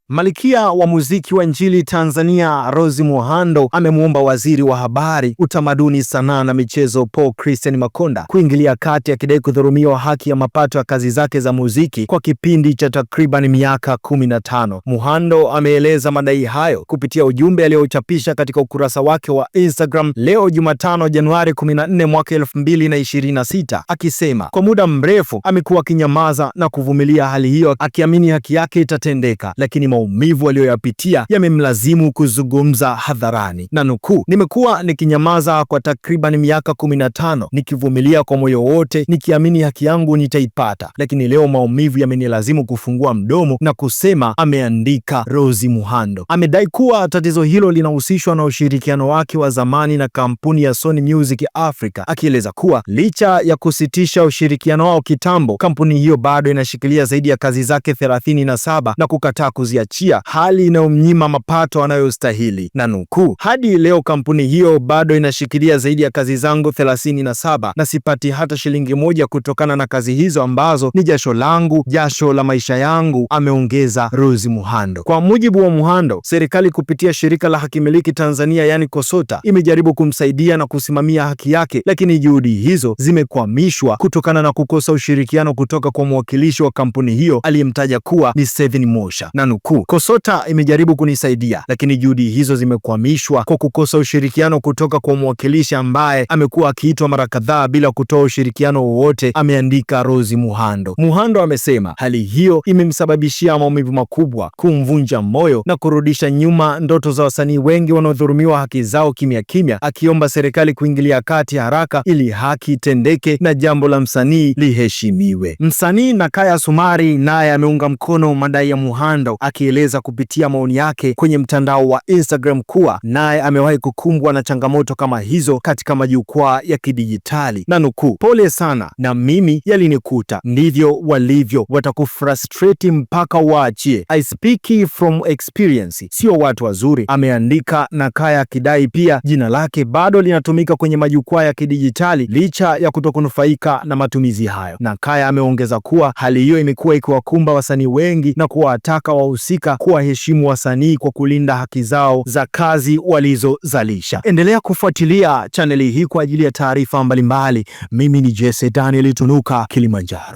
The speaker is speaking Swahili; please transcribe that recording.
Malkia wa muziki wa Injili Tanzania Rose Muhando amemwomba Waziri wa Habari, Utamaduni, Sanaa na Michezo Paul Christian Makonda kuingilia kati akidai kudhulumiwa haki ya mapato ya kazi zake za muziki kwa kipindi cha takriban miaka 15. Muhando ameeleza madai hayo kupitia ujumbe aliochapisha katika ukurasa wake wa Instagram leo Jumatano Januari 14 mwaka 2026, akisema kwa muda mrefu amekuwa akinyamaza na kuvumilia hali hiyo akiamini haki yake itatendeka, lakini maumivu aliyoyapitia yamemlazimu kuzungumza hadharani, na nukuu, nimekuwa nikinyamaza kwa takriban miaka 15 nikivumilia kwa moyo wote nikiamini haki yangu nitaipata, lakini leo maumivu yamenilazimu kufungua mdomo na kusema, ameandika Rose Muhando. Amedai kuwa tatizo hilo linahusishwa na ushirikiano wake wa zamani na kampuni ya Sony Music Africa, akieleza kuwa licha ya kusitisha ushirikiano wao kitambo, kampuni hiyo bado inashikilia zaidi ya kazi zake 37 na kukataa kuziachia, hali inayomnyima mapato anayostahili, na nukuu, hadi leo kampuni hiyo bado inashikilia zaidi ya kazi zangu 37 na sipati hata shilingi moja kutokana na kazi hizo ambazo ni jasho langu, jasho la maisha yangu, ameongeza Rose Muhando. Kwa mujibu wa Muhando, serikali kupitia shirika la hakimiliki Tanzania yani KOSOTA imejaribu kumsaidia na kusimamia haki yake, lakini juhudi hizo zimekwamishwa kutokana na kukosa ushirikiano kutoka kwa mwakilishi wa kampuni hiyo aliyemtaja kuwa ni Steven Mosha, na nukuu, KOSOTA imejaribu kunisaidia, lakini juhudi hizo zimekwamishwa kwa kukosa ushirikiano kutoka kwa mwakilishi ambaye amekuwa akiitwa mara kadhaa bila kutoa ushirikiano wowote, ameandika Rose Muhando. Muhando amesema hali hiyo imemsababishia maumivu makubwa, kumvunja moyo na kurudisha nyuma ndoto za wasanii wengi wanaodhulumiwa haki zao kimya kimya, akiomba serikali kuingilia kati haraka ili haki itendeke na jambo la msanii liheshimiwe. Msanii Nakaya Sumari naye ameunga mkono madai ya Muhando, akieleza kupitia maoni yake kwenye mtandao wa Instagram kuwa naye amewahi kukumbwa na changamoto kama hizo katika majukwaa ya kidijitali, na nukuu, pole sana na mimi yalinikuta, ndivyo walivyo, watakufrustrate mpaka waachie, I speak from experience, sio watu wazuri, ameandika Nakaya, akidai pia jina lake bado linatumika kwenye majukwaa ya kidijitali licha ya kutokunufaika na matumizi hayo. Nakaya ameongeza kuwa hali hiyo imekuwa ikiwakumba wasanii wengi na kuwataka wahusika kuwaheshimu wasanii kwa kulinda haki zao za kazi walizozalisha. Endelea kufuatilia chaneli hii kwa ajili ya taarifa mbalimbali. Mimi ni Jesse Daniel Tunuka, Kilimanjaro.